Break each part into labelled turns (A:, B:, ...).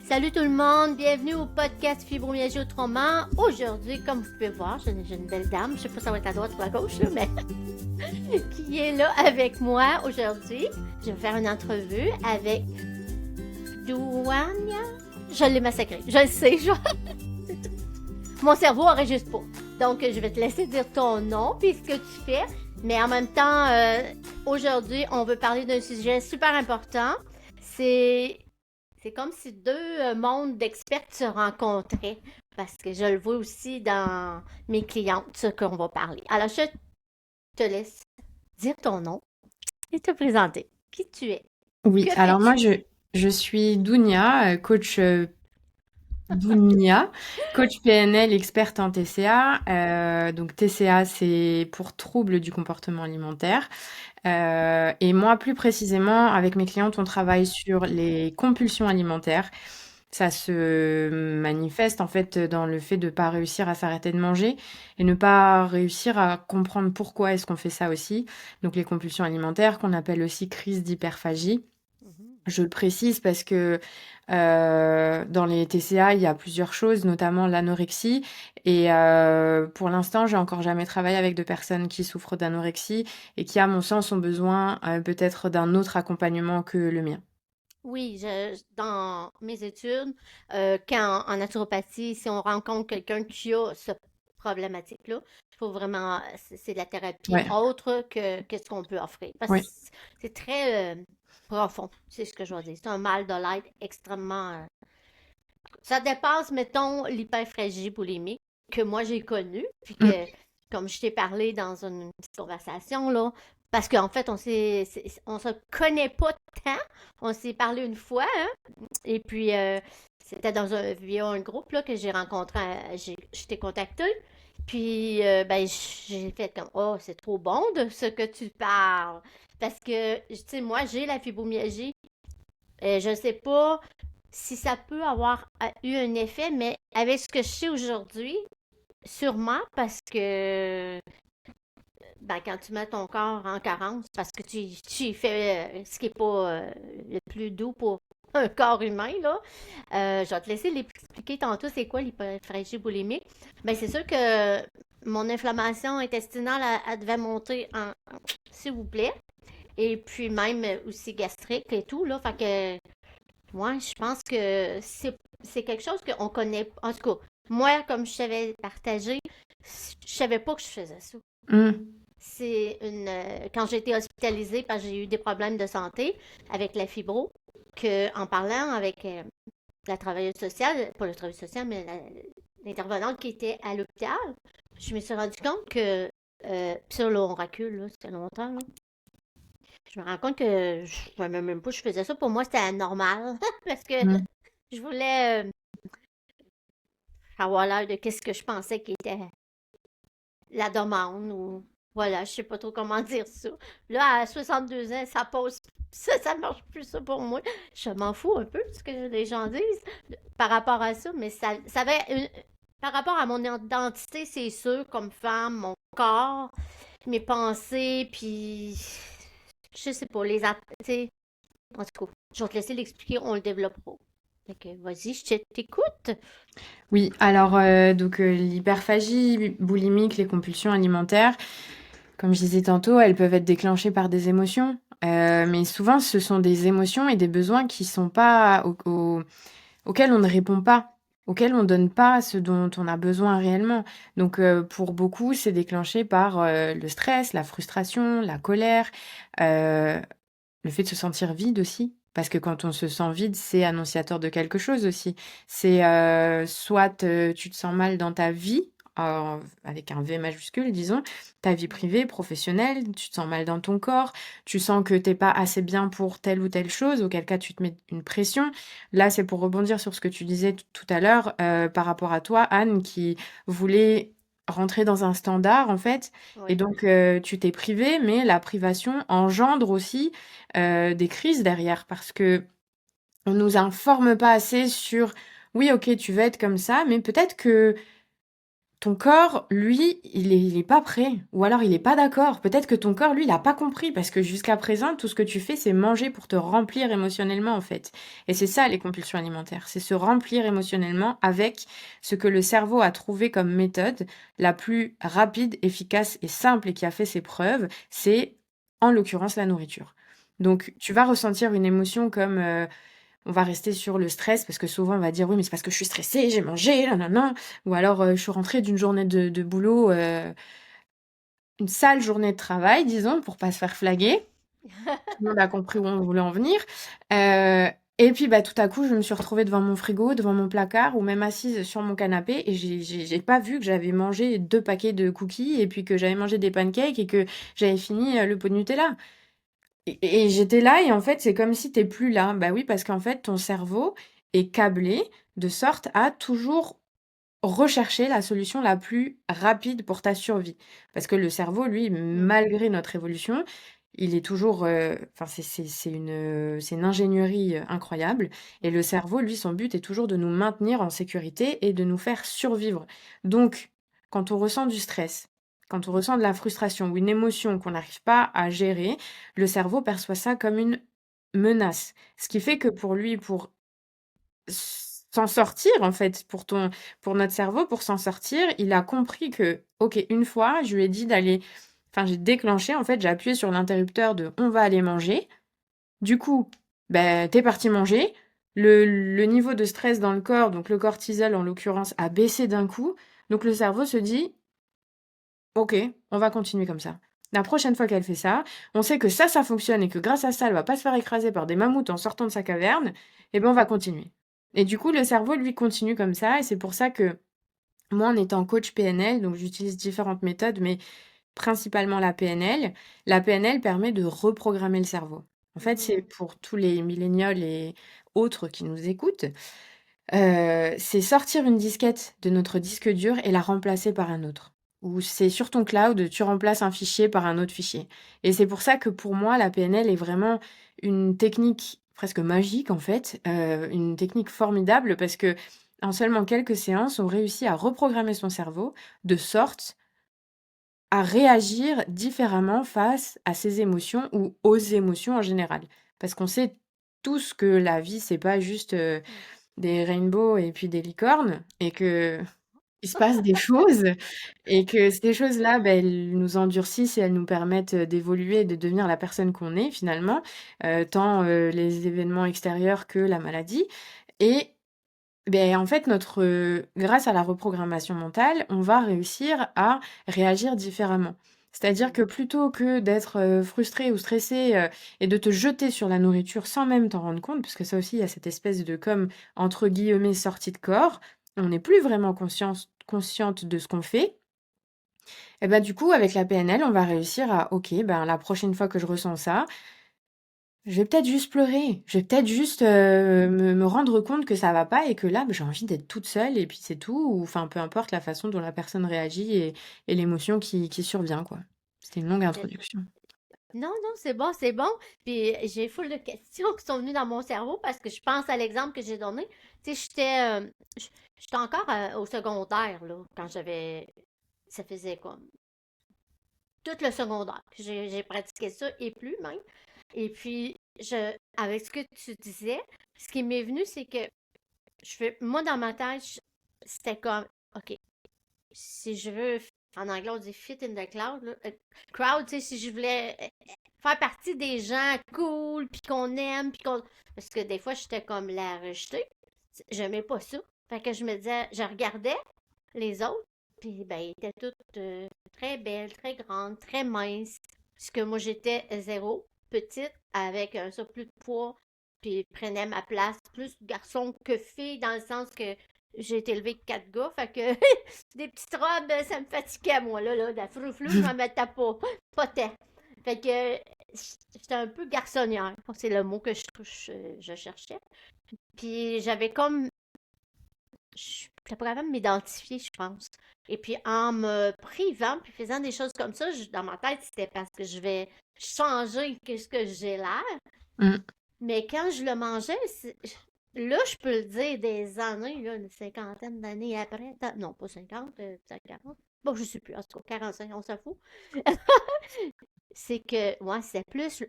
A: Salut tout le monde, bienvenue au podcast Fibromyalgie autrement. Aujourd'hui, comme vous pouvez voir, j'ai une belle dame, je sais pas si ça va être à droite ou à gauche, là, mais qui est là avec moi aujourd'hui. Je vais faire une entrevue avec Douania. Je l'ai massacré, je le sais, mon cerveau aurait juste pas. Donc, je vais te laisser dire ton nom puis ce que tu fais. Mais en même temps, aujourd'hui, on veut parler d'un sujet super important. C'est comme si deux mondes d'experts se rencontraient. Parce que je le vois aussi dans mes clientes, ce qu'on va parler. Alors, je te laisse dire ton nom et te présenter. Qui tu es?
B: Oui,
A: Que
B: alors moi
A: fais-tu?
B: je suis Dounia, coach Dounia, coach PNL experte en TCA. Donc TCA c'est pour troubles du comportement alimentaire. Et moi plus précisément avec mes clientes on travaille sur les compulsions alimentaires. Ça se manifeste en fait dans le fait de ne pas réussir à s'arrêter de manger et ne pas réussir à comprendre pourquoi est-ce qu'on fait ça aussi. Donc les compulsions alimentaires qu'on appelle aussi crise d'hyperphagie.
A: Mhm.
B: Je le précise parce que dans les TCA, il y a plusieurs choses, notamment l'anorexie. Et pour l'instant, j'ai encore jamais travaillé avec de personnes qui souffrent d'anorexie et qui, à mon sens, ont besoin peut-être d'un autre accompagnement que le mien.
A: Oui, dans mes études, quand en naturopathie, si on rencontre quelqu'un qui a ce problématique-là, il faut vraiment, c'est de la thérapie
B: Ouais,
A: autre que qu'est-ce qu'on peut offrir. Parce que
B: ouais.
A: c'est très profond, c'est ce que je veux dire. C'est un mal de l'être extrêmement. Ça dépasse, mettons, l'hyperphagie boulimique que moi j'ai connue, puis
B: Mm,
A: que, comme je t'ai parlé dans une petite conversation, là, parce qu'en fait, on se connaît pas tant. On s'est parlé une fois, hein, et puis c'était via un groupe là, que j'ai rencontré, je t'ai contacté. Puis, ben, j'ai fait comme, oh, c'est trop bon de ce que tu parles. Parce que, tu sais, moi, j'ai la fibromyalgie. Je ne sais pas si ça peut avoir eu un effet, mais avec ce que je sais aujourd'hui, sûrement parce que ben, quand tu mets ton corps en carence, parce que tu fais ce qui n'est pas le plus doux pour un corps humain, là. Je vais te laisser l'expliquer tantôt c'est quoi l'hyperphagie boulimique. Ben, c'est sûr que mon inflammation intestinale, elle devait monter s'il vous plaît. Et puis même aussi gastrique et tout, là. Fait que moi, je pense que c'est quelque chose qu'on connaît. En tout cas, moi, comme je savais partager, je savais pas que je faisais ça.
B: mm.
A: Quand j'ai été hospitalisée parce que j'ai eu des problèmes de santé avec la fibro, que en parlant avec la travailleuse sociale, pas le travailleuse sociale, mais l'intervenante qui était à l'hôpital, je me suis rendu compte que puis ça, là, on recule, là, c'était longtemps, là. Je me rends compte que je savais même pas que je faisais ça. Pour moi, c'était normal. Parce que
B: Mm.
A: je voulais avoir l'air de qu'est-ce que je pensais qui était la demande ou voilà, je sais pas trop comment dire ça. Là, à 62 ans, ça pose ça marche plus ça pour moi. Je m'en fous un peu de ce que les gens disent par rapport à ça, mais ça avait par rapport à mon identité, c'est sûr, comme femme, mon corps, mes pensées, puis je sais pas, tu sais, en tout cas, je vais te laisser l'expliquer, on le développera. Fait que vas-y, je t'écoute.
B: Oui, alors donc l'hyperphagie boulimique, les compulsions alimentaires, comme je disais tantôt, elles peuvent être déclenchées par des émotions. Mais souvent, ce sont des émotions et des besoins qui sont pas auxquels on ne répond pas, auxquels on donne pas ce dont on a besoin réellement. Donc, pour beaucoup, c'est déclenché par le stress, la frustration, la colère, euh, le fait de se sentir vide aussi. Parce que quand on se sent vide, c'est annonciateur de quelque chose aussi. C'est soit tu te sens mal dans ta vie, avec un V majuscule, disons, ta vie privée, professionnelle, tu te sens mal dans ton corps, tu sens que t'es pas assez bien pour telle ou telle chose, auquel cas tu te mets une pression. Là, c'est pour rebondir sur ce que tu disais tout à l'heure par rapport à toi, Anne, qui voulait rentrer dans un standard, en fait, et
A: Oui.
B: donc tu t'es privée, mais la privation engendre aussi des crises derrière parce que on nous informe pas assez sur oui, ok, tu vas être comme ça, mais peut-être que ton corps, lui, il est pas prêt. Ou alors il est pas d'accord. Peut-être que ton corps, lui, il a pas compris. Parce que jusqu'à présent, tout ce que tu fais, c'est manger pour te remplir émotionnellement, en fait. Et c'est ça, les compulsions alimentaires. C'est se remplir émotionnellement avec ce que le cerveau a trouvé comme méthode la plus rapide, efficace et simple et qui a fait ses preuves. C'est, en l'occurrence, la nourriture. Donc, tu vas ressentir une émotion comme on va rester sur le stress parce que souvent on va dire oui mais c'est parce que je suis stressée, j'ai mangé, nanana. Ou alors je suis rentrée d'une journée de boulot, une sale journée de travail, disons, pour pas se faire flaguer. Tout le monde a compris où on voulait en venir. Euh, et puis bah tout à coup je me suis retrouvée devant mon frigo, devant mon placard ou même assise sur mon canapé et j'ai pas vu que j'avais mangé 2 paquets de cookies et puis que j'avais mangé des pancakes et que j'avais fini le pot de Nutella. Et j'étais là et en fait, c'est comme si t'es plus là. Bah oui, parce qu'en fait, ton cerveau est câblé de sorte à toujours rechercher la solution la plus rapide pour ta survie. Parce que le cerveau, lui,
A: Mm.
B: malgré notre évolution, il est toujours, enfin, c'est une ingénierie incroyable. Et le cerveau, lui, son but est toujours de nous maintenir en sécurité et de nous faire survivre. Donc, quand on ressent du stress, quand on ressent de la frustration ou une émotion qu'on n'arrive pas à gérer, le cerveau perçoit ça comme une menace. Ce qui fait que pour lui, pour s'en sortir en fait, pour notre cerveau, pour s'en sortir, il a compris que, OK, une fois, je lui ai dit d'aller enfin, j'ai déclenché, en fait, j'ai appuyé sur l'interrupteur de «on va aller manger». Du coup, ben tu parti manger. Le niveau de stress dans le corps, donc le cortisol en l'occurrence, a baissé d'un coup. Donc le cerveau se dit: «OK, on va continuer comme ça». La prochaine fois qu'elle fait ça, on sait que ça fonctionne et que grâce à ça, elle va pas se faire écraser par des mammouths en sortant de sa caverne, et ben on va continuer. Et du coup, le cerveau, lui, continue comme ça et c'est pour ça que moi, en étant coach PNL, donc j'utilise différentes méthodes, mais principalement la PNL. La PNL permet de reprogrammer le cerveau. En fait, c'est
A: Mhm.
B: pour tous les millénials et autres qui nous écoutent, c'est sortir une disquette de notre disque dur et la remplacer par un autre. Ou c'est sur ton cloud, tu remplaces un fichier par un autre fichier. Et c'est pour ça que pour moi, la PNL est vraiment une technique presque magique en fait, une technique formidable parce que en seulement quelques séances, on réussit à reprogrammer son cerveau de sorte à réagir différemment face à ses émotions ou aux émotions en général. Parce qu'on sait tous que la vie, c'est pas juste, des rainbows et puis des licornes et que il se passe des choses et que ces choses-là, bah, elles nous endurcissent et elles nous permettent, d'évoluer et de devenir la personne qu'on est finalement, tant, les événements extérieurs que la maladie et beh, en fait, grâce à la reprogrammation mentale, on va réussir à réagir différemment. C'est-à-dire que plutôt que d'être, frustré ou stressé, et de te jeter sur la nourriture sans même t'en rendre compte, parce que ça aussi, il y a cette espèce de comme, entre guillemets, «sortie de corps», on n'est plus vraiment consciente de ce qu'on fait et bah, du coup, avec la PNL, on va réussir à: «OK, ben, la prochaine fois que je ressens ça, je vais peut-être juste pleurer. Je vais peut-être juste, me rendre compte que ça va pas et que là, bah, j'ai envie d'être toute seule et puis c'est tout ou enfin, peu importe la façon dont la personne réagit et l'émotion qui survient, quoi. C'était une longue
A: C'est-
B: introduction.
A: Non, non, c'est bon, c'est bon. Puis j'ai full de questions qui sont venues dans mon cerveau parce que je pense à l'exemple que j'ai donné. Tu sais, j'étais encore au secondaire, là, quand j'avais. Ça faisait comme tout le secondaire. J'ai pratiqué ça et plus même. Et puis, avec ce que tu disais, ce qui m'est venu, c'est que moi, dans ma tête, c'était comme, OK, si je veux, en anglais, on dit fit in the cloud, là, crowd, tu sais, si je voulais faire partie des gens cool, puis qu'on aime, puis qu'on. Parce que des fois, j'étais comme la rejetée. J'aimais pas ça. Fait que je me disais, je regardais les autres, puis ben, ils étaient toutes très belles, très grandes, très minces. Parce que moi, j'étais zéro, petite, avec un surplus de poids, puis prenaient ma place, plus garçon que fille, dans le sens que j'ai été élevée avec 4 gars, fait que des petites robes, ça me fatiguait, moi, là, de la frouflou, je m'en mettais pas tant. Fait que j'étais un peu garçonnière, c'est le mot que je cherchais. Puis j'avais comme je suis pas capable de m'identifier, je pense. Et puis en me privant puis faisant des choses comme ça, dans ma tête, c'était parce que je vais changer ce que j'ai l'air.
B: Mmh.
A: Mais quand je le mangeais, là, je peux le dire des années, là, une cinquantaine d'années après. Non, pas 50, peut-être 40. Bon, je sais plus, en tout cas, 45, on s'en fout. C'est que, moi, c'est plus,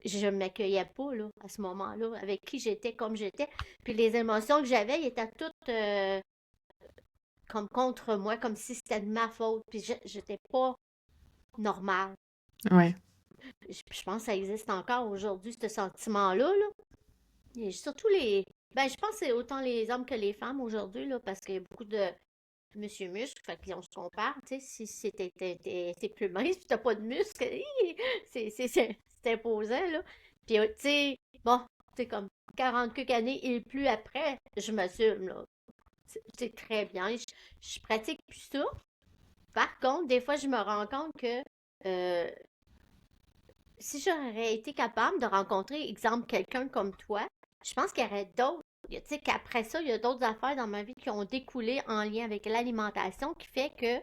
A: je m'accueillais pas, là, à ce moment-là, avec qui j'étais comme j'étais. Puis les émotions que j'avais, elles étaient toutes comme contre moi, comme si c'était de ma faute. Puis j'étais pas normale.
B: Ouais.
A: Je pense que ça existe encore aujourd'hui, ce sentiment-là, là. Et surtout les. Ben, je pense que c'est autant les hommes que les femmes aujourd'hui, là, parce qu'il y a beaucoup de monsieur muscle, fait qu'on se compare, tu sais, si t'es plus mince puis t'as pas de muscle, c'est imposant, là. Puis, tu sais, bon, tu sais, comme 40 quelques années et plus après, je m'assume, là. C'est très bien. Je pratique plus ça. Par contre, des fois, je me rends compte que euh, si j'aurais été capable de rencontrer, exemple, quelqu'un comme toi, je pense qu'il y aurait d'autres. Tu sais, qu'après ça, il y a d'autres affaires dans ma vie qui ont découlé en lien avec l'alimentation qui fait que,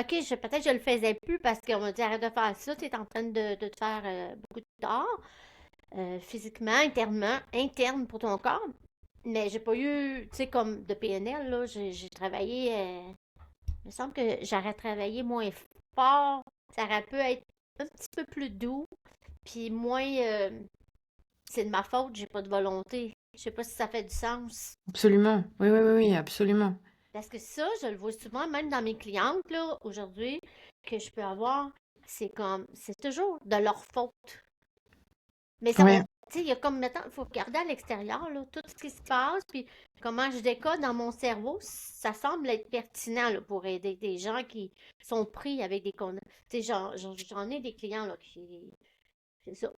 A: OK, peut-être je le faisais plus parce qu'on m'a dit arrête de faire ça, tu es en train de te faire beaucoup de tort, physiquement, internement, interne pour ton corps. Mais j'ai pas eu, tu sais, comme de PNL, là, j'ai travaillé, il me semble que j'aurais travaillé moins fort, ça aurait pu être un petit peu plus doux. Puis moi, c'est de ma faute, j'ai pas de volonté. Je sais pas si ça fait du sens.
B: Absolument. Oui, oui, oui, oui, absolument.
A: Parce que ça, je le vois souvent, même dans mes clientes, là, aujourd'hui, que je peux avoir, c'est toujours de leur faute. Mais ça,
B: Ouais,
A: tu sais, il y a comme, maintenant, il faut regarder à l'extérieur, là, tout ce qui se passe, puis comment je décode dans mon cerveau, ça semble être pertinent, là, pour aider des gens qui sont pris avec des tu sais, j'en ai des clients, là, qui, c'est ça.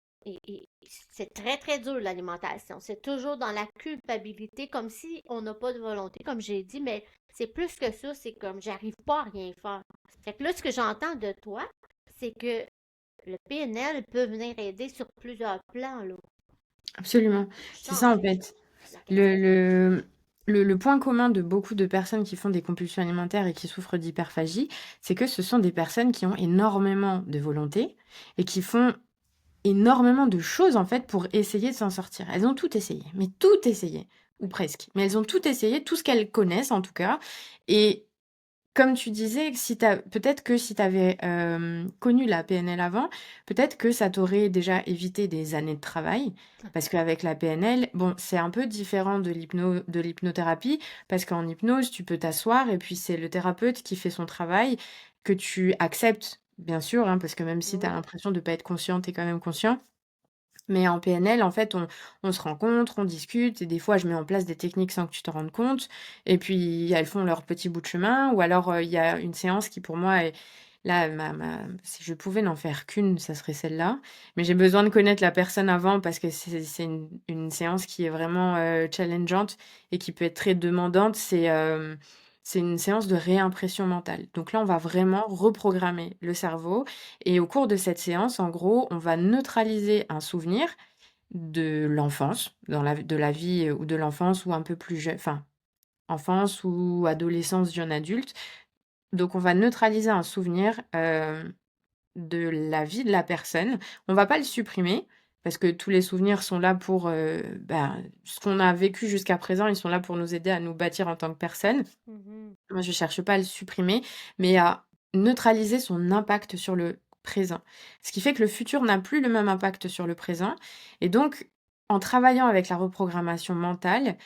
A: C'est très, très dur, l'alimentation. C'est toujours dans la culpabilité, comme si on n'a pas de volonté, comme j'ai dit, mais c'est plus que ça, c'est comme j'arrive pas à rien faire. Fait que là, ce que j'entends de toi, c'est que le PNL peut venir aider sur plusieurs plans, là.
B: absolument. C'est ça en
A: Changer
B: fait.
A: la
B: Le,
A: question.
B: le, le point commun de beaucoup de personnes qui font des compulsions alimentaires et qui souffrent d'hyperphagie, c'est que ce sont des personnes qui ont énormément de volonté et qui font énormément de choses en fait pour essayer de s'en sortir. Elles ont tout essayé, mais tout essayé, ou
A: Oui.
B: presque. Mais elles ont tout essayé, tout ce qu'elles connaissent en tout cas. Et comme tu disais, si tu peut-être que si tu avais, connu la PNL avant, peut-être que ça t'aurait déjà évité des années de travail. Parce qu'avec la PNL, bon, c'est un peu différent de l'hypnothérapie, parce qu'en hypnose, tu peux t'asseoir et puis c'est le thérapeute qui fait son travail, que tu acceptes, bien sûr, hein, parce que même si tu as
A: Oui.
B: l'impression de pas être conscient, tu es quand même conscient. Mais en PNL, en fait, on se rencontre, on discute et des fois, je mets en place des techniques sans que tu te rendes compte et puis elles font leur petit bout de chemin ou alors, il y a une séance qui pour moi est là, si je pouvais n'en faire qu'une, ça serait celle-là. Mais j'ai besoin de connaître la personne avant parce que c'est une séance qui est vraiment, challengeante et qui peut être très demandante. C'est une séance de réimpression mentale. Donc là, on va vraiment reprogrammer le cerveau et au cours de cette séance, en gros, on va neutraliser un souvenir de l'enfance, de la vie, ou de l'enfance ou un peu plus jeune, enfin, enfance ou adolescence, jeune adulte. Donc on va neutraliser un souvenir, de la vie de la personne. On va pas le supprimer parce que tous les souvenirs sont là pour, ce qu'on a vécu jusqu'à présent, ils sont là pour nous aider à nous bâtir en tant que personne.
A: Mhm.
B: Moi, je cherche pas à le supprimer, mais à neutraliser son impact sur le présent. Ce qui fait que le futur n'a plus le même impact sur le présent et donc en travaillant avec la reprogrammation mentale,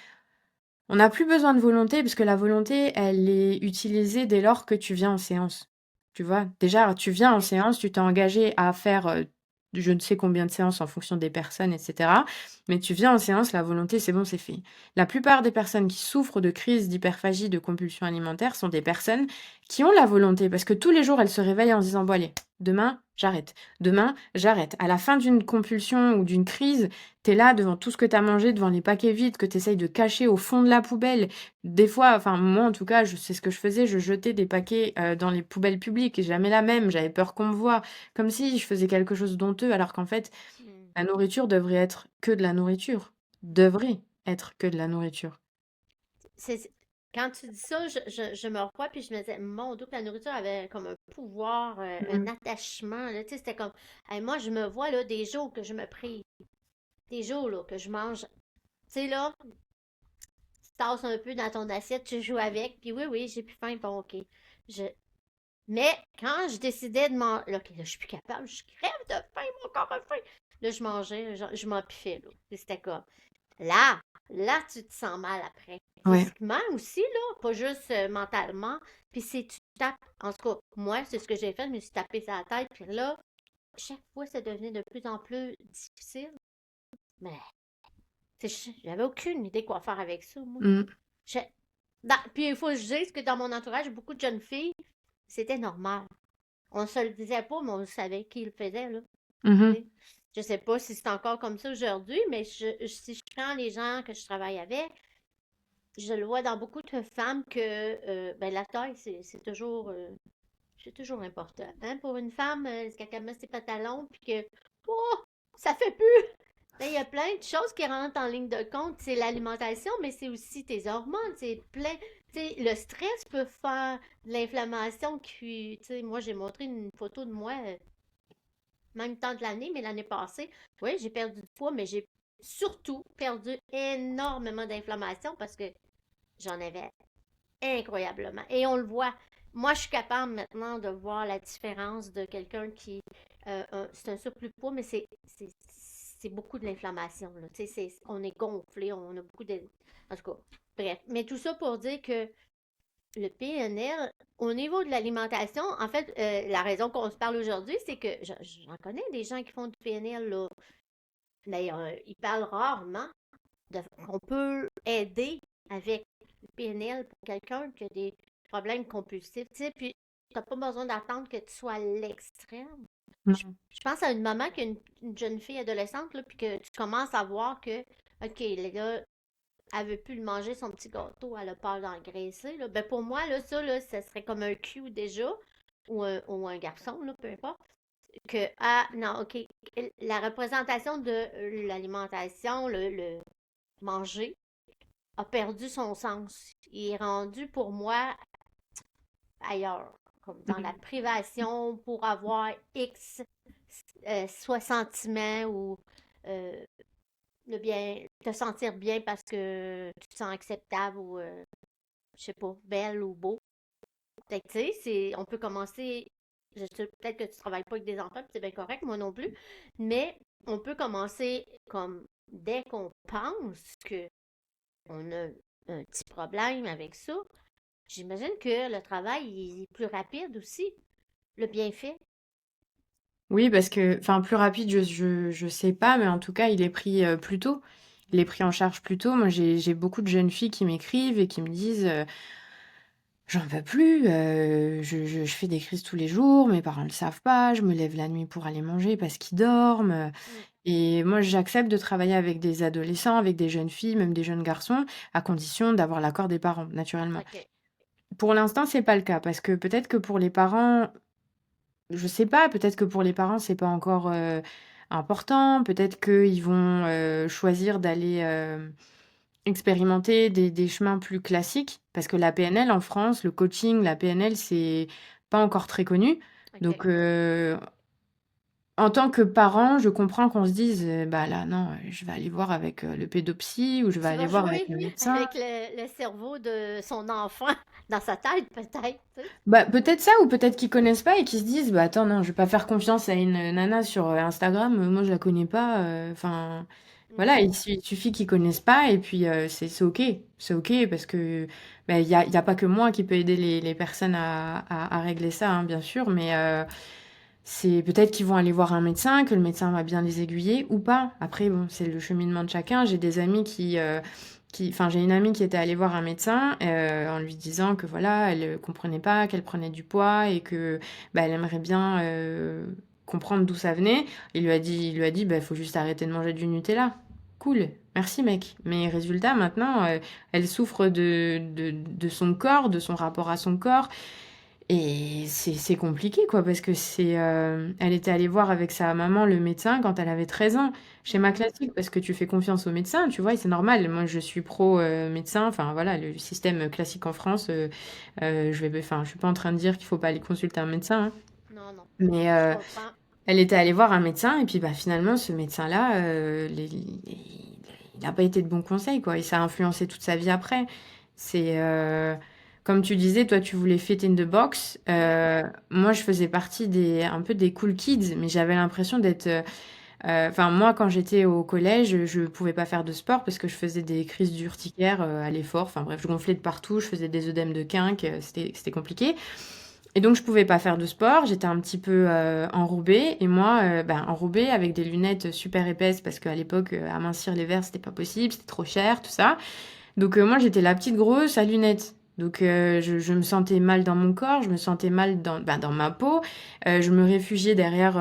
B: on n'a plus besoin de volonté parce que la volonté, elle est utilisée dès lors que tu viens en séance. Tu vois? Déjà, tu viens en
A: Oui.
B: séance, tu t'es engagé à faire, je ne sais combien de séances en fonction des personnes et cetera, mais tu viens en séance, la volonté, c'est bon, c'est fait. La plupart des personnes qui souffrent de crises d'hyperphagie, de compulsions alimentaires sont des personnes qui ont la volonté parce que tous les jours, elles se réveillent en se disant: «Bon allez, demain, j'arrête. Demain, j'arrête». À la fin d'une compulsion ou d'une crise, t'es là devant tout ce que t'as mangé, devant les paquets vides que t'essayes de cacher au fond de la poubelle. Des fois, enfin moi en tout cas, je sais ce que je faisais, je jetais des paquets, dans les poubelles publiques et jamais la même, j'avais peur qu'on me voie, comme si je faisais quelque chose d'honteux alors qu'en fait,
A: Mm.
B: la nourriture devrait être que de la nourriture. Devrait être que de la nourriture.
A: C'est- Quand tu dis ça, je me revois puis je me disais, mon Dieu, que la nourriture avait comme un pouvoir, un
B: Mmh.
A: attachement. Là, tu sais, c'était comme, hey, moi, je me vois là, des jours que je me prive, des jours là, que je mange. Tu sais, là. tasses un peu dans ton assiette, tu joues avec, puis oui, j'ai plus faim, bon, OK. Je... Mais quand je décidais de manger, là, OK, là, je suis plus capable, je crève de faim, mon corps a faim. Là, je mangeais, je m'empiffais, là. Puis c'était comme, là, là, tu te sens mal après.
B: Ouais.
A: Physiquement aussi, là, pas juste mentalement. Puis si tu tapes, en tout cas, moi, c'est ce que j'ai fait, je me suis tapé sur la tête, puis là, chaque fois, ça devenait de plus en plus difficile. Mais j'avais aucune idée quoi faire avec ça, moi.
B: Mm.
A: Je- Puis il faut que je dise que dans mon entourage, beaucoup de jeunes filles, c'était normal. On se le disait pas, mais on savait qui le faisait, là. Tu
B: Mhm.
A: sais. Je sais pas si c'est encore comme ça aujourd'hui, mais si je prends les gens que je travaille avec, je le vois dans beaucoup de femmes que ben, la taille, c'est toujours important. Hein? Pour une femme, quand elle met ses pantalons, puis que oh, ça fait plus. Ben, il y a plein de choses qui rentrent en ligne de compte. C'est l'alimentation, mais c'est aussi tes hormones. C'est plein. Tu sais, le stress peut faire de l'inflammation qui. Tu sais, moi, j'ai montré une photo de moi, même temps de l'année, mais l'année passée. Oui, j'ai perdu du poids, mais j'ai surtout perdu énormément d'inflammation parce que j'en avais incroyablement. Et on le voit. Moi, je suis capable maintenant de voir la différence de quelqu'un qui. C'est un surplus de poids, mais c'est beaucoup de l'inflammation. Là. Tu sais, on est gonflé, on a beaucoup de. En tout cas, bref. Mais tout ça pour dire que le PNL, au niveau de l'alimentation, en fait, la raison qu'on se parle aujourd'hui, c'est que j'en connais des gens qui font du PNL, là. Mais ils parlent rarement qu'on peut aider avec le PNL pour quelqu'un qui a des problèmes compulsifs, tu sais, puis t'as pas besoin d'attendre que tu sois à l'extrême. Je,
B: Mm.
A: je pense à une maman qui a une jeune fille adolescente, là, puis que tu commences à voir que, OK, là, elle veut plus le manger, son petit gâteau, elle a peur d'engraisser, là. Ben pour moi, là, ça serait comme un cue déjà, ou un garçon, là, peu importe, que, ah, non, OK, la représentation de l'alimentation, le manger, a perdu son sens. Il est rendu pour moi ailleurs, comme dans la
B: Mm.
A: privation pour avoir X soit sentiment ou euh, te sentir bien parce que tu te sens acceptable ou, je sais pas, belle ou beau. Fait que, tu sais, on peut commencer, peut-être que tu travailles pas avec des enfants, puis c'est bien correct, moi non plus, mais on peut commencer comme dès qu'on pense que on a un petit problème avec ça. J'imagine que le travail il est plus rapide aussi, le bienfait.
B: Oui, parce que, enfin, plus rapide, je sais pas, mais en tout cas, il est pris plus tôt. Il est pris en charge plus tôt. Moi, j'ai beaucoup de jeunes filles qui m'écrivent et qui me disent j'en peux plus, je fais des crises tous les jours, mes parents ne le savent pas, je me lève la nuit pour aller manger parce qu'ils dorment.
A: Mm,
B: Et moi, j'accepte de travailler avec des adolescents, avec des jeunes filles, même des jeunes garçons, à condition d'avoir l'accord des parents, naturellement.
A: OK.
B: Pour l'instant, c'est pas le cas, parce que peut-être que pour les parents, je sais pas, peut-être que pour les parents, c'est pas encore, important. Peut-être qu'ils vont, choisir d'aller, expérimenter des chemins plus classiques. Parce que la PNL en France, le coaching, la PNL, c'est pas encore très connu.
A: OK.
B: Donc, en tant que parent, je comprends qu'on se dise, «Bah, là, non, je vais aller voir avec, le pédopsie ou je vais
A: Tu
B: aller
A: vas
B: voir avec
A: jouer
B: le médecin».
A: avec le cerveau de son enfant dans sa tête, peut-être, tu sais.
B: Bah, peut-être ça ou peut-être qu'ils connaissent pas et qu'ils se disent: «Bah, attends, non, je vais pas faire confiance à une, nana sur, Instagram, moi je la connais pas», enfin, voilà,
A: Mhm.
B: il suffit qu'ils connaissent pas et puis, c'est OK. C'est OK parce que, bah, il y a pas que moi qui peut aider les personnes à régler ça, hein, bien sûr, mais, c'est peut-être qu'ils vont aller voir un médecin, que le médecin va bien les aiguiller ou pas. Après bon, c'est le cheminement de chacun. J'ai des amis enfin, j'ai une amie qui était allée voir un médecin, en lui disant que voilà, elle, comprenait pas, qu'elle prenait du poids et que, bah, elle aimerait bien, comprendre d'où ça venait. Il lui a dit: «Bah, faut juste arrêter de manger du Nutella». Cool, merci mec. Mais résultat maintenant, elle souffre de son corps, de son rapport à son corps et c'est compliqué quoi parce que elle était allée voir avec sa maman le médecin quand elle avait 13 ans. Schéma
A: Mhm.
B: classique parce que tu fais confiance au médecin, tu vois? Et c'est normal. Moi, je suis pro, médecin, enfin voilà, le système classique en France, je suis pas en train de dire qu'il faut pas aller consulter un médecin, hein.
A: Non, non,
B: Mais,
A: je comprends.
B: elle était allée voir un médecin et puis, bah, finalement ce médecin-là, il il a pas été de bons conseils, quoi, et ça a influencé toute sa vie après. C'est, comme tu disais, toi, tu voulais fit in the box. Moi, je faisais partie un peu des cool kids, mais j'avais l'impression d'être, enfin, moi, quand j'étais au collège, je pouvais pas faire de sport parce que je faisais des crises d'urticaire, à l'effort. Enfin bref, je gonflais de partout, je faisais des œdèmes de quinque, c'était compliqué. Et donc, je pouvais pas faire de sport. J'étais un petit peu enrobée. Et moi, enrobée avec des lunettes super épaisses parce qu'à l'époque, amincir les verres, c'était pas possible, c'était trop cher, tout ça. Donc, moi, j'étais la petite grosse à lunettes. Donc, je me sentais mal dans mon corps, je me sentais mal dans ma peau. Je me réfugiais derrière,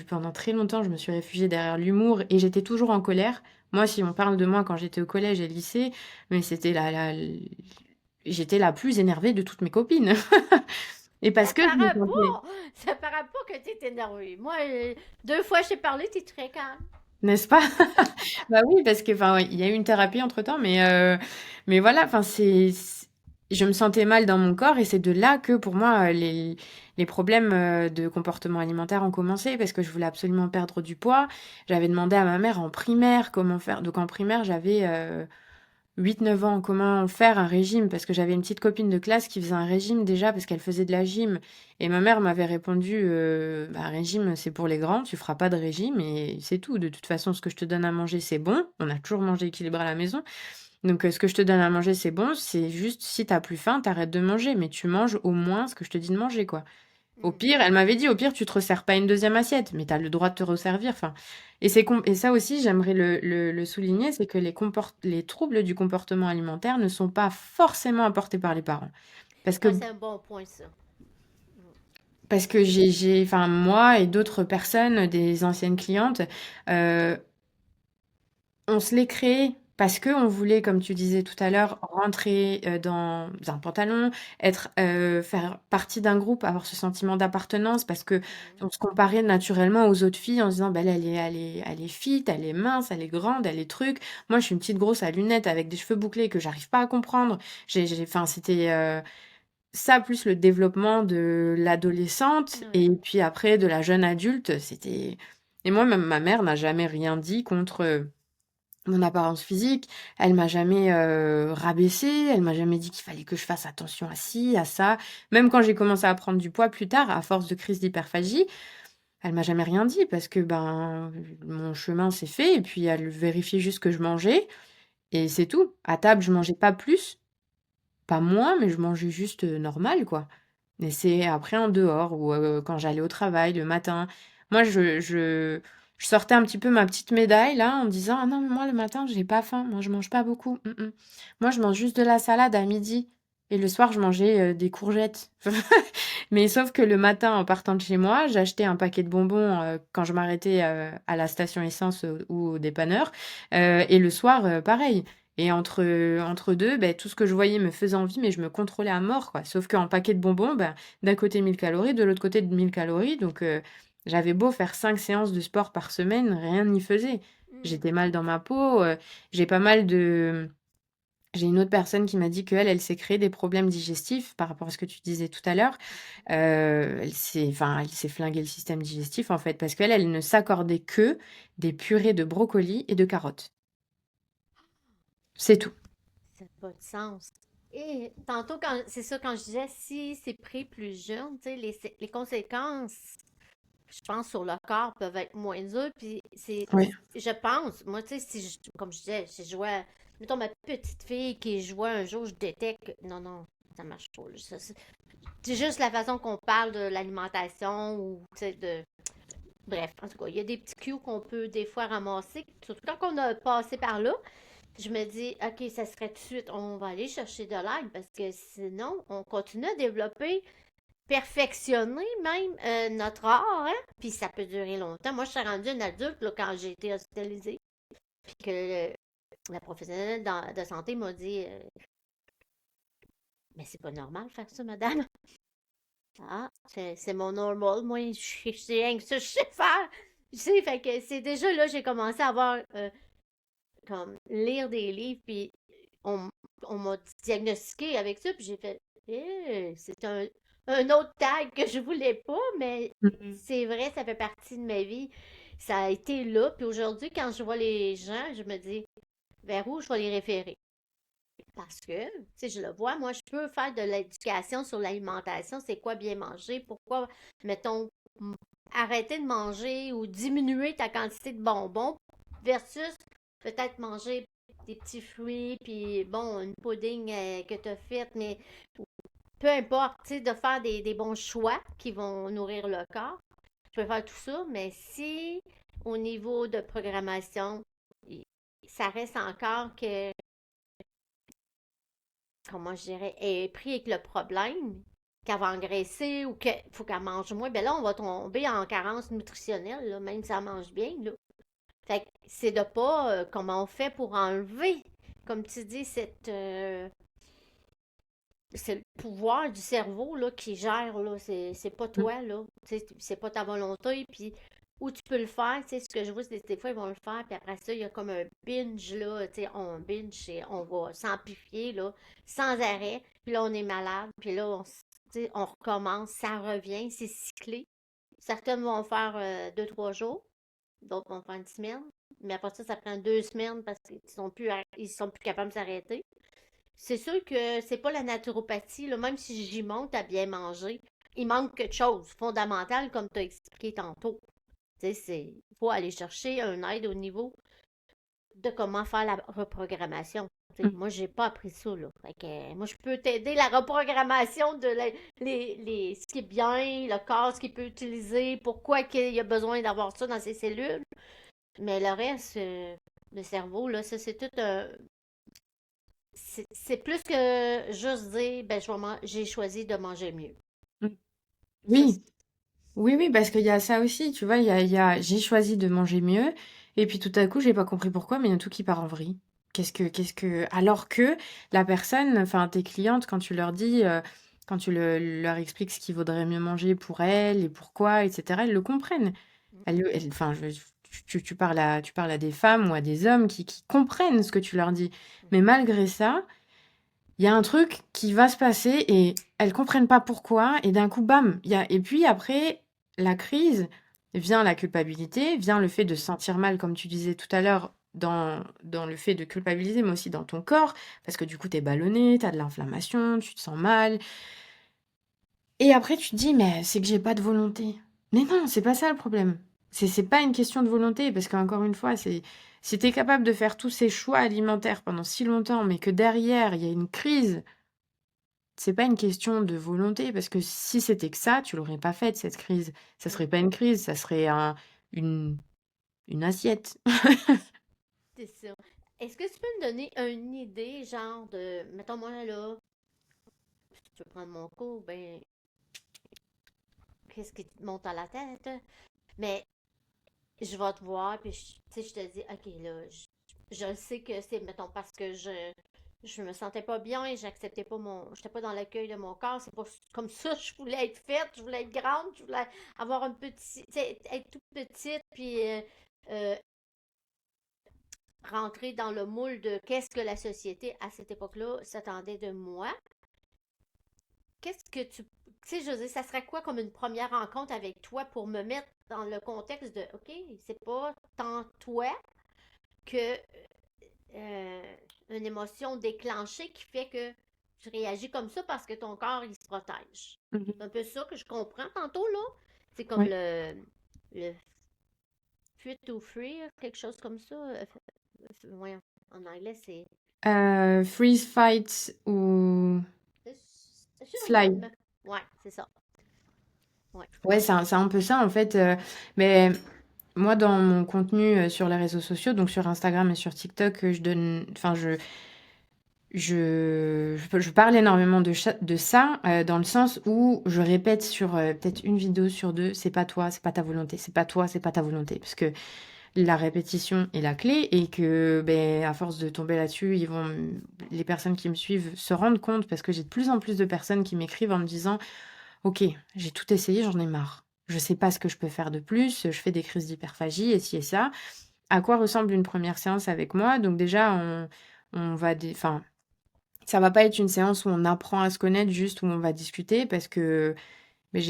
B: pendant très longtemps, je me suis réfugiée derrière l'humour et j'étais toujours en colère. Moi, si on parle de moi quand j'étais au collège et lycée, mais c'était j'étais la plus énervée de toutes mes copines. Et
A: Ça
B: parce que je me
A: paraît
B: sentais,
A: pas! Ça paraît pas que t'es énervé. Moi, 2 fois je t'ai parlé, t'es très calme.
B: n'est-ce pas? Bah oui, parce que enfin, ouais, il y a eu une thérapie entre-temps, mais voilà, enfin je me sentais mal dans mon corps et c'est de là que pour moi les problèmes de comportement alimentaire ont commencé parce que je voulais absolument perdre du poids. J'avais demandé à ma mère en primaire comment faire. Donc en primaire, j'avais 8-9 ans, comment faire un régime parce que j'avais une petite copine de classe qui faisait un régime déjà parce qu'elle faisait de la gym et ma mère m'avait répondu bah, régime c'est pour les grands, tu feras pas de régime et c'est tout. De toute façon, ce que je te donne à manger, c'est bon. On a toujours mangé équilibré à la maison. Donc ce que je te donne à manger, c'est bon, c'est juste si t'as plus faim, t'arrêtes de manger mais tu manges au moins ce que je te dis de manger quoi. Au
A: Hmm.
B: pire, elle m'avait dit, au pire, tu te resserres pas une deuxième assiette, mais tu as le droit de te resservir. Enfin, et ça aussi, j'aimerais le souligner, c'est que les troubles du comportement alimentaire ne sont pas forcément apportés par les parents. Parce que,
A: Ah, c'est un bon point, ça. Hmm.
B: parce que enfin, moi et d'autres personnes, des anciennes clientes, euh, on se l'est créé parce que on voulait, comme tu disais tout à l'heure, rentrer dans un pantalon, faire partie d'un groupe, avoir ce sentiment d'appartenance, parce que
A: Mhm.
B: on se comparait naturellement aux autres filles en se disant, bah, elle est fit, elle est mince, elle est grande, elle est truc. Moi, je suis une petite grosse à lunettes avec des cheveux bouclés que j'arrive pas à comprendre. Enfin, c'était ça plus le développement de l'adolescente
A: Ouais.
B: et puis après de la jeune adulte, c'était. Et moi, même ma mère n'a jamais rien dit contre mon apparence physique. Elle m'a jamais rabaissée, elle m'a jamais dit qu'il fallait que je fasse attention à ci, à ça. Même quand j'ai commencé à prendre du poids plus tard, à force de crise d'hyperphagie, elle m'a jamais rien dit parce que ben mon chemin s'est fait et puis elle vérifiait juste que je mangeais et c'est tout. À table, je mangeais pas plus, pas moins, mais je mangeais juste normal quoi. Et c'est après en dehors ou quand j'allais au travail le matin. Moi, je sortais un petit peu ma petite médaille là en me disant: «Ah non, mais moi le matin, j'ai pas faim, moi je mange pas beaucoup. Moi, je mange juste de la salade à midi et le soir, je mangeais, des courgettes». Mais sauf que le matin, en partant de chez moi, j'achetais un paquet de bonbons, quand je m'arrêtais, à la station essence, ou au dépanneur, et le soir, pareil. Et entre deux, beh, tout ce que je voyais me faisait envie, mais je me contrôlais à mort, quoi. Sauf qu'en paquet de bonbons, ben, d'un côté 1000 calories, de l'autre côté de 1000 calories. Donc, j'avais beau faire 5 séances de sport par semaine, rien n'y faisait.
A: Hmm.
B: J'étais mal dans ma peau. J'ai pas mal de. J'ai une autre personne qui m'a dit qu'elle, elle s'est créé des problèmes digestifs par rapport à ce que tu disais tout à l'heure. Elle s'est flingué le système digestif, en fait, parce qu'elle, elle ne s'accordait que des purées de brocolis et de carottes. C'est tout.
A: Ça n'a pas de sens. Et tantôt, c'est ça, quand je disais, si c'est pris plus jeune, tu sais, les conséquences, je pense, sur le corps peuvent être moins dures. Puis
B: Oui.
A: je pense, moi, tu sais, comme je disais, si je jouais, mettons ma petite fille qui jouait un jour, je détecte, non, non, ça marche pas. Là. C'est juste la façon qu'on parle de l'alimentation ou, tu sais, de. Bref, en tout cas, il y a des petits cues qu'on peut des fois ramasser, surtout quand on a passé par là. Je me dis, OK, ça serait tout de suite, on va aller chercher de l'aide parce que sinon, on continue à développer, perfectionner même notre art, hein? Puis ça peut durer longtemps. Moi, je suis rendue une adulte là, quand j'ai été hospitalisée. Puis que la professionnelle de santé m'a dit, mais c'est pas normal de faire ça, madame. Ah, c'est mon normal. Moi, c'est rien que ça, je sais faire. Tu sais, fait que c'est déjà là, j'ai commencé à avoir comme lire des livres, puis on, on m'a diagnostiqué avec ça, puis j'ai fait, c'est un autre tag que je voulais pas, mais
B: Mhm.
A: c'est vrai, ça fait partie de ma vie. Ça a été là, puis aujourd'hui, quand je vois les gens, je me dis, vers où je vais les référer. Parce que, tu sais, je le vois, moi, je peux faire de l'éducation sur l'alimentation, c'est quoi bien manger, pourquoi, mettons, arrêter de manger ou diminuer ta quantité de bonbons versus peut-être manger des petits fruits, puis bon, une pudding que tu as faite, mais peu importe, tu sais, de faire des bons choix qui vont nourrir le corps. Je peux faire tout ça, mais si au niveau de programmation, ça reste encore que, comment je dirais, elle est pris avec le problème, qu'elle va engraisser ou qu'il faut qu'elle mange moins, ben là, on va tomber en carence nutritionnelle, là, même si elle mange bien, là. Fait que c'est de pas comment on fait pour enlever, comme tu dis, c'est le pouvoir du cerveau là, qui gère, là. C'est pas
B: Mm.
A: toi, là. C'est pas ta volonté. Puis où tu peux le faire, tu sais, ce que je vois, c'est des fois, ils vont le faire, puis après ça, il y a comme un binge, là. Tu sais, on binge et on va s'amplifier, là, sans arrêt. Puis là, on est malade. Puis là, tu sais, on recommence, ça revient, c'est cyclé. Certaines vont faire 2, 3 jours, d'autres vont faire une semaine. Mais après ça, ça prend 2 semaines parce ils sont plus capables de s'arrêter. C'est sûr que c'est pas la naturopathie, là, même si j'y monte à bien manger, il manque quelque chose fondamental, comme tu as expliqué tantôt. Tu sais, il faut aller chercher un aide au niveau de comment faire la reprogrammation. Tu sais,
B: Mm.
A: moi, j'ai pas appris ça, là. Fait que, moi, je peux t'aider la reprogrammation de ce qui est bien, le corps, ce qu'il peut utiliser, pourquoi il y a besoin d'avoir ça dans ses cellules. Mais le reste, le cerveau, là, ça, c'est tout un, c'est plus que juste dire, ben, j'ai choisi de manger mieux.
B: Mm.
A: Ça,
B: Oui, oui, oui, parce qu'il y a ça aussi, tu vois, j'ai choisi de manger mieux, et puis tout à coup, j'ai pas compris pourquoi, mais il y a tout qui part en vrille. Alors que la personne, enfin, tes clientes, quand tu leur dis, quand leur expliques ce qu'il vaudrait mieux manger pour elles et pourquoi, etc., elles le comprennent. Enfin, tu parles à des femmes ou à des hommes qui comprennent ce que tu leur dis. Mais malgré ça, il y a un truc qui va se passer et elles comprennent pas pourquoi et d'un coup bam, et puis après la crise, vient la culpabilité, vient le fait de se sentir mal comme tu disais tout à l'heure dans le fait de culpabiliser mais aussi dans ton corps parce que du coup tu es ballonné, tu as de l'inflammation, tu te sens mal et après tu te dis mais c'est que j'ai pas de volonté. Mais non, c'est pas ça le problème. C'est pas une question de volonté parce qu'encore une fois, c'est si tu es capable de faire tous ces choix alimentaires pendant si longtemps mais que derrière il y a une crise, c'est pas une question de volonté, parce que si c'était que ça, tu l'aurais pas faite cette crise. Ça
A: Mm,
B: serait pas une crise, ça serait une une assiette.
A: c'est ça. Est-ce que tu peux me donner une idée, genre de, mettons moi là, si tu veux prendre mon cours, ben, qu'est-ce qui te monte à la tête? Mais je vais te voir, puis tu sais, je te dis, ok, là, je le sais que c'est, mettons, parce que je me sentais pas bien et j'acceptais pas j'étais pas dans l'accueil de mon corps. C'est pas comme ça que je voulais être faite. Je voulais être grande. Je voulais avoir un petit, tu sais, être toute petite, puis euh, rentrer dans le moule de qu'est-ce que la société à cette époque-là s'attendait de moi. Qu'est-ce que tu sais, José, ça serait quoi comme une première rencontre avec toi pour me mettre dans le contexte de, OK, c'est pas tant toi que une émotion déclenchée qui fait que tu réagis comme ça parce que ton corps, il se protège.
B: Mhm.
A: C'est un peu ça que je comprends tantôt, là. C'est comme
B: Ouais.
A: le fuite ou fuir, quelque chose comme ça. Voyons, en anglais, c'est...
B: Freeze, fight ou
A: C'est le
B: fly.
A: même. Ouais, c'est ça. Ouais.
B: Ouais, c'est un peu ça en fait. Mais moi, dans mon contenu sur les réseaux sociaux, donc sur Instagram et sur TikTok, je parle énormément de ça, dans le sens où je répète sur peut-être une vidéo sur deux, c'est pas toi, c'est pas ta volonté, c'est pas toi, c'est pas ta volonté. Parce que la répétition est la clé et que, ben, à force de tomber là-dessus, les personnes qui me suivent se rendent compte parce que j'ai de plus en plus de personnes qui m'écrivent en me disant, OK, j'ai tout essayé, j'en ai marre. Je sais pas ce que je peux faire de plus, je fais des crises d'hyperphagie et ci et ça. À quoi ressemble une première séance avec moi? Donc déjà, on va, enfin, ça va pas être une séance où on apprend à se connaître, juste où on va discuter parce que mais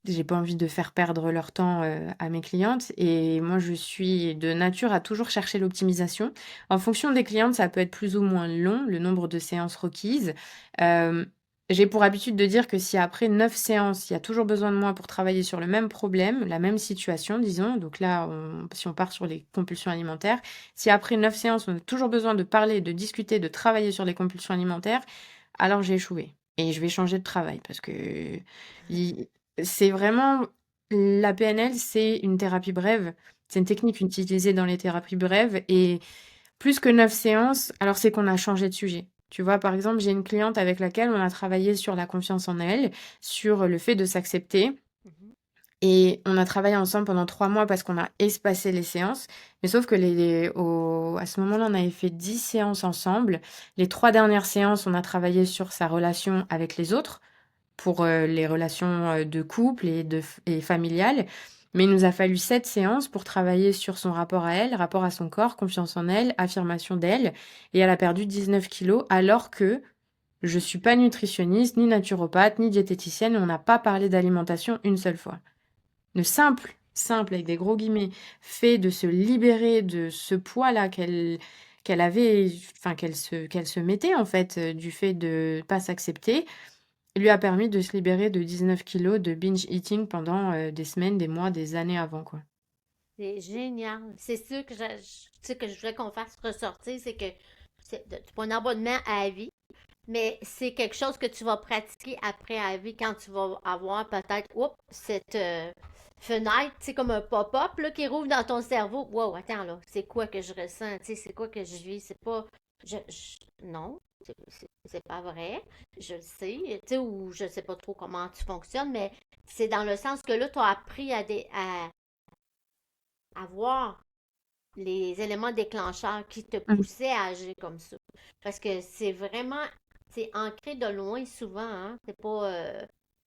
B: j'ai pas envie de faire perdre leur temps, à mes clientes et moi, je suis de nature à toujours chercher l'optimisation. En fonction des clientes, ça peut être plus ou moins long, le nombre de séances requises. Hem, j'ai pour habitude de dire que si après 9 séances, il y a toujours besoin de moi pour travailler sur le même problème, la même situation, disons, donc là, si on part sur les compulsions alimentaires, si après 9 séances, on a toujours besoin de parler, de discuter, de travailler sur les compulsions alimentaires, alors j'ai échoué et je vais changer de travail parce que i c'est vraiment la PNL, c'est une thérapie brève. C'est une technique utilisée dans les thérapies brèves et plus que 9 séances, alors c'est qu'on a changé de sujet. Tu vois? Par exemple, j'ai une cliente avec laquelle on a travaillé sur la confiance en elle, sur le fait de s'accepter
A: Mhm.
B: et on a travaillé ensemble pendant 3 mois parce qu'on a espacé les séances. Mais sauf que à ce moment-là, on avait fait 10 séances ensemble. Les 3 dernières séances, on a travaillé sur sa relation avec les autres pour, les relations, de couple et familiales. Mais il nous a fallu 7 séances pour travailler sur son rapport à elle, rapport à son corps, confiance en elle, affirmation d'elle et elle a perdu 19 kilos alors que je suis pas nutritionniste, ni naturopathe, ni diététicienne et on n'a pas parlé d'alimentation une seule fois. Le simple avec des gros guillemets, fait de se libérer de ce poids-là qu'elle avait, enfin qu'elle se mettait en fait, du fait de pas s'accepter, lui a permis de se libérer de 19 kilos de binge eating pendant, des semaines, des mois, des années avant, quoi.
A: C'est génial. C'est sûr que ce que je voulais qu'on fasse ressortir, c'est que c'est pas un abonnement à vie, mais c'est quelque chose que tu vas pratiquer après à vie quand tu vas avoir peut-être, oups, cette fenêtre, c'est comme un pop-up là, qui rouvre dans ton cerveau. Wow, attends là, c'est quoi que je ressens? Tu sais, c'est quoi que je vis? C'est pas. Non, c'est pas vrai. Je le sais, tu sais, ou je sais pas trop comment tu fonctionnes, mais c'est dans le sens que là, tu as appris à voir les éléments déclencheurs qui te
B: Mmh.
A: poussaient à agir comme ça. Parce que c'est vraiment, c'est ancré de loin souvent, hein. C'est pas,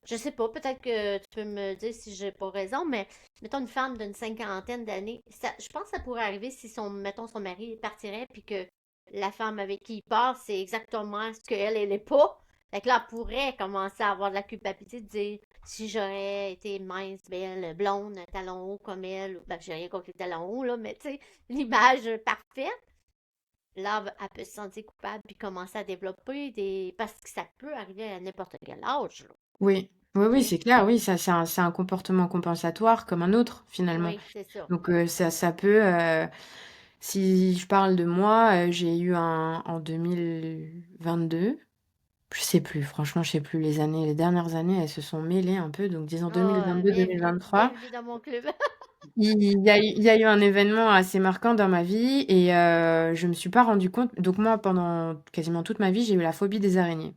A: je sais pas, peut-être que tu peux me dire si j'ai pas raison, mais mettons une femme d'une cinquantaine d'années, je pense que ça pourrait arriver si mettons son mari partirait puis que la femme avec qui il part, c'est exactement ce qu'elle, elle est pas. Fait que là, elle pourrait commencer à avoir de la culpabilité de dire si j'aurais été mince, belle, blonde, talons hauts comme elle, ben j'ai rien contre les talons hauts, là, mais tu sais, l'image parfaite, là, elle peut se sentir coupable puis commencer à développer des. Parce que ça peut arriver à n'importe quel âge, là.
B: Oui. Oui,
A: Tu
B: oui,
A: sais?
B: c'est clair, oui, ça c'est un comportement compensatoire comme un autre, finalement.
A: Oui, c'est ça.
B: Donc ça peut, si je parle de moi, j'ai eu en 2022, je sais plus, franchement, je sais plus, les dernières années, elles se sont mêlées un peu, donc disons
A: Oh, bienvenue,
B: 2022-2023.
A: bienvenue dans mon club.
B: Il y a eu un événement assez marquant dans ma vie et je me suis pas rendu compte. Donc moi, pendant quasiment toute ma vie, j'ai eu la phobie des araignées.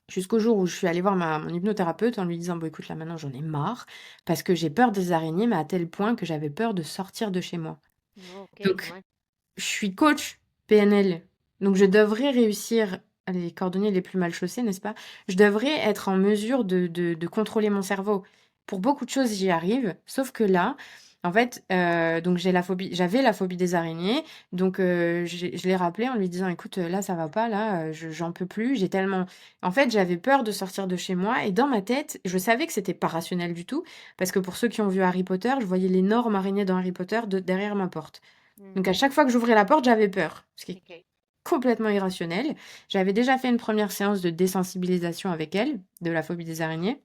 B: Jusqu'au jour où je suis allée voir mon hypnothérapeute en lui disant: «Bon écoute, là maintenant j'en ai marre parce que j'ai peur des araignées, mais à tel point que j'avais peur de sortir de chez moi».
A: OK,
B: Donc
A: ouais.
B: je suis coach PNL, donc je devrais réussir les cordonniers les plus mal chaussés, n'est-ce pas? Je devrais être en mesure de contrôler mon cerveau. Pour beaucoup de choses, j'y arrive, sauf que là, en fait, donc j'avais la phobie des araignées, donc je l'ai rappelé en lui disant: «Écoute, là ça va pas, là, j'en peux plus, j'ai tellement» en fait, j'avais peur de sortir de chez moi et dans ma tête, je savais que c'était pas rationnel du tout, parce que pour ceux qui ont vu Harry Potter, je voyais l'énorme araignée dans Harry Potter derrière ma porte. Donc à
A: Mhm.
B: chaque fois que j'ouvrais la porte, j'avais peur, ce qui est
A: OK.
B: complètement irrationnel. J'avais déjà fait une première séance de désensibilisation avec elle, de la phobie des araignées.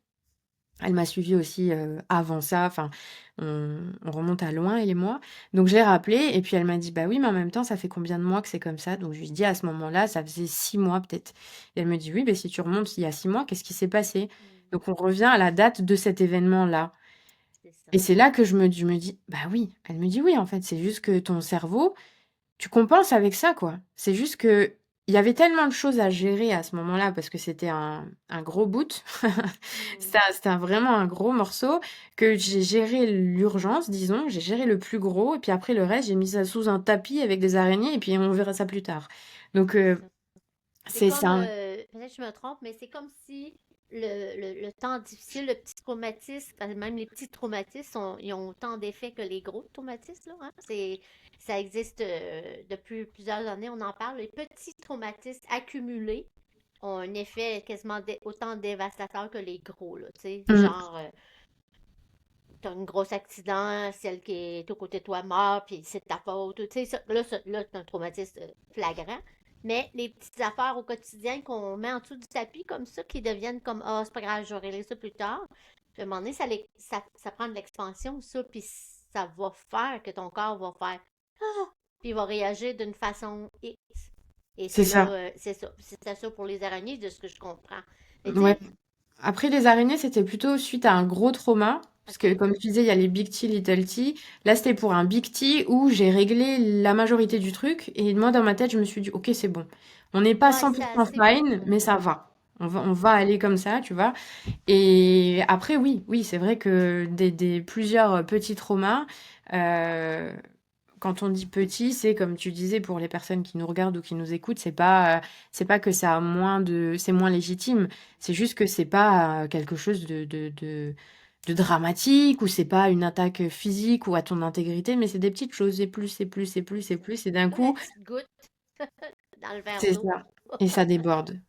B: Elle m'a suivie aussi, avant ça, enfin, on remonte à loin elle et moi. Donc je l'ai rappelée et puis elle m'a dit: «Bah oui, mais en même temps, ça fait combien de mois que c'est comme ça?» Donc je lui ai dit à ce moment-là, ça faisait 6 mois peut-être et elle me dit: «Oui, beh, si tu remontes il y a 6 mois, qu'est-ce qui s'est passé?»
A: Mhm.
B: Donc on revient à la date de cet événement-là
A: C'est ça.
B: et c'est là que je me dis: «Bah oui». Elle me dit: «Oui, en fait, c'est juste que ton cerveau, tu compenses avec ça, quoi. C'est juste que il y avait tellement de choses à gérer à ce moment-là parce que c'était un gros bout.
A: Mhm.
B: C'était vraiment un gros morceau que j'ai géré l'urgence, disons, j'ai géré le plus gros et puis après le reste, j'ai mis ça sous un tapis avec des araignées et puis on verra ça plus tard. Donc
A: C'est ça. C'est
B: c'est
A: comme,
B: ça.
A: peut-être que je me trompe, mais c'est comme si le temps difficile, le petit traumatisme, même les petits traumatismes, ils ont autant d'effets que les gros traumatismes, là, hein. Ça existe depuis plusieurs années, on en parle. Les petits traumatismes accumulés ont un effet quasiment autant dévastateur que les gros, là, tu sais,
B: Mmh.
A: genre, t'as un gros accident, celle qui est aux côté de toi mort, puis c'est de ta faute. Tu sais, là, c'est un traumatisme flagrant. Mais les petites affaires au quotidien qu'on met en dessous du tapis comme ça, qui deviennent comme ah, c'est pas grave, je vais régler ça plus tard. Puis à un moment donné, ça prend de l'expansion, ça, puis ça va faire que ton corps va faire ah, puis il va réagir d'une façon X. Et
B: C'est
A: c'est là,
B: ça.
A: c'est ça. C'était ça pour les araignées, de ce que je comprends. Mais tu
B: Ouais.
A: sais,
B: Après, les araignées, c'était plutôt suite à un gros trauma. Parce que,
A: OK.
B: comme tu disais, il y a les big T, little T. Là, c'était pour un big T où j'ai réglé la majorité du truc. Et moi, dans ma tête, je me suis dit, OK, c'est bon. On n'est pas
A: Ouais,
B: 100%
A: c'est bon,
B: fine,
A: ça.
B: mais ça va. On va aller comme ça, tu vois. Et après, oui, oui, c'est vrai que plusieurs petits traumas, euh, quand on dit petit, c'est comme tu disais pour les personnes qui nous regardent ou qui nous écoutent, c'est pas que ça a c'est moins légitime. C'est juste que c'est pas quelque chose de dramatique ou c'est pas une attaque physique ou à ton intégrité, mais c'est des petites choses et plus et plus et plus et plus et d'un
A: Comme la
B: coup,
A: petite goutte dans le verre
B: c'est
A: d'eau.
B: ça. Et ça déborde.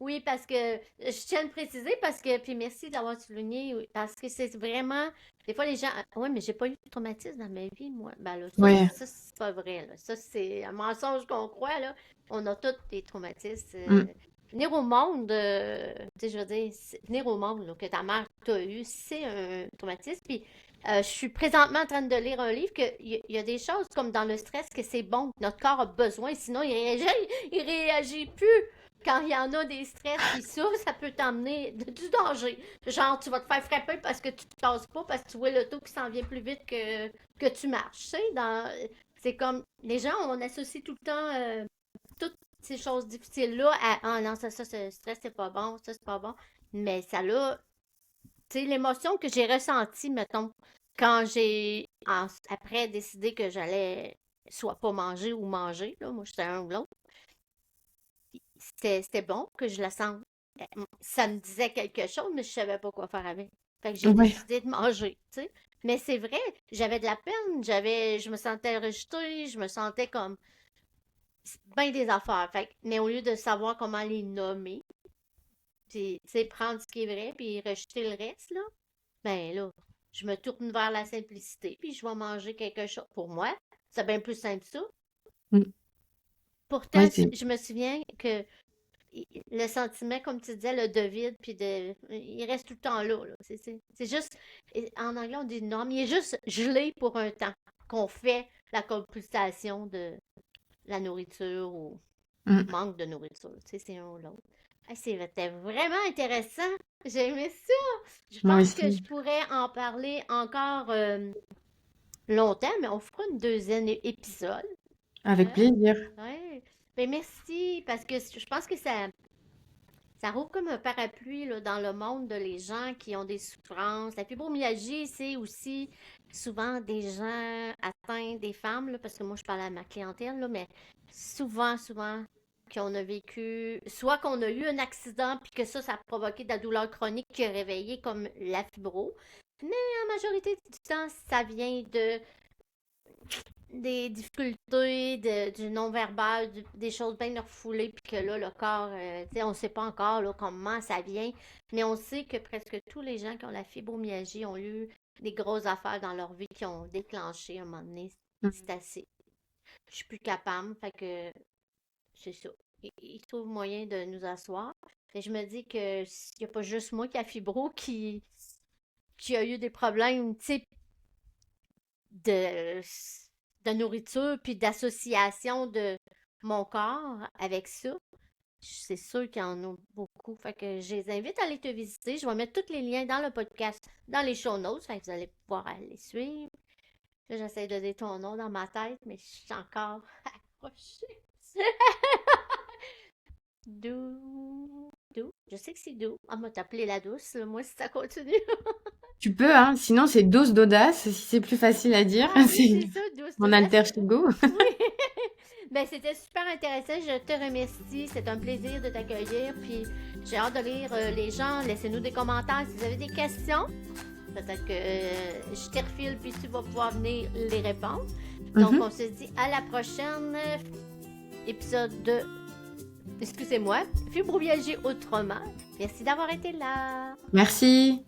A: Oui, parce que je tiens à le préciser parce que, puis merci d'avoir souligné, oui, parce que c'est vraiment, des fois les gens, ouais, mais j'ai pas eu de traumatisme dans ma vie, moi. Ben là,
B: Ouais.
A: ça c'est pas vrai, là. Ça, c'est un mensonge qu'on croit, là. On a tous des traumatismes.
B: Mm.
A: Venir au monde, tu sais, je veux dire, venir au monde, là, que ta mère t'a eu, c'est un traumatisme. Puis, je suis présentement en train de lire un livre il y a des choses comme dans le stress que c'est bon, que notre corps a besoin, sinon il réagit plus quand il y en a des stress, puis ça peut t'emmener du danger. Genre, tu vas te faire frapper parce que tu te tasses pas, parce que tu vois l'auto qui s'en vient plus vite que tu marches. Tu sais, c'est comme, les gens, on associe tout le temps toutes ces choses difficiles-là à, ah non, ça, ce stress, c'est pas bon, ça, c'est pas bon. Mais ça l'a, tu sais, l'émotion que j'ai ressentie, mettons, quand après décidé que j'allais soit pas manger ou manger, là, moi, j'étais un ou l'autre. C'était bon que je la sente. Ça me disait quelque chose, mais je savais pas quoi faire avec. Fait que j'ai
B: Ouais.
A: décidé de manger, tu sais. Mais c'est vrai, j'avais de la peine, je me sentais rejetée, je me sentais comme bien des affaires. Mais au lieu de savoir comment les nommer, puis, tu sais, prendre ce qui est vrai, puis rejeter le reste, là, ben là, je me tourne vers la simplicité, puis je vais manger quelque chose. Pour moi, c'est bien plus simple que ça.
B: Mm. Ouais,
A: Pourtant, je me souviens que le sentiment, comme tu disais, le de vide, puis il reste tout le temps là. C'est juste, en anglais, on dit non, mais il est juste gelé pour un temps qu'on fait la compulsation de la nourriture ou
B: Mm.
A: manque de nourriture. Tu sais, c'est un ou l'autre. Hey, c'était vraiment intéressant. J'ai aimé ça. Je
B: Moi
A: pense que
B: aussi.
A: je pourrais en parler encore longtemps, mais on fera une deuxième épisode.
B: Avec
A: Hein?
B: plaisir.
A: Ouais. Ben merci, parce que je pense que ça roule comme un parapluie là, dans le monde de les gens qui ont des souffrances. La fibromyalgie, c'est aussi souvent des gens atteints, des femmes, là, parce que moi, je parle à ma clientèle, là, mais souvent, qu'on a vécu, soit qu'on a eu un accident, puis que ça a provoqué de la douleur chronique qui a réveillé comme la fibro. Mais en majorité du temps, ça vient de des difficultés du non-verbal, des choses bien refoulées, puis que là, le corps, tu sais, on ne sait pas encore là, comment ça vient, mais on sait que presque tous les gens qui ont la fibromyalgie ont eu des grosses affaires dans leur vie qui ont déclenché à un moment donné. C'est
B: Mm.
A: assez. Je suis plus capable, fait que c'est ça. Ils trouvent moyen de nous asseoir. Et je me dis que il n'y a pas juste moi qui a fibro qui a eu des problèmes, tu sais, de, de nourriture puis d'association de mon corps avec ça. C'est sûr qu'il y en a beaucoup. Fait que je les invite à aller te visiter. Je vais mettre tous les liens dans le podcast, dans les show notes. Fait que vous allez pouvoir aller suivre. Là, j'essaie de dire ton nom dans ma tête, mais je suis encore accrochée. Dou. Dou. Je sais que c'est Dou. On va t'appeler la douce, là, moi, si ça continue.
B: Tu peux, hein. Sinon, c'est dose d'audace, si c'est plus facile à dire.
A: Ah oui,
B: C'est
A: c'est ça, douce
B: mon
A: d'audace.
B: alter ego.
A: Oui. Ben, c'était super intéressant. Je te remercie. C'est un plaisir de t'accueillir. Puis, j'ai hâte de lire les gens. Laissez-nous des commentaires si vous avez des questions. Peut-être que je te refile puis tu vas pouvoir venir les répondre. Donc,
B: Mhm.
A: on se dit à la prochaine épisode de, excusez-moi, Fibromyalgie autrement. Merci d'avoir été là.
B: Merci.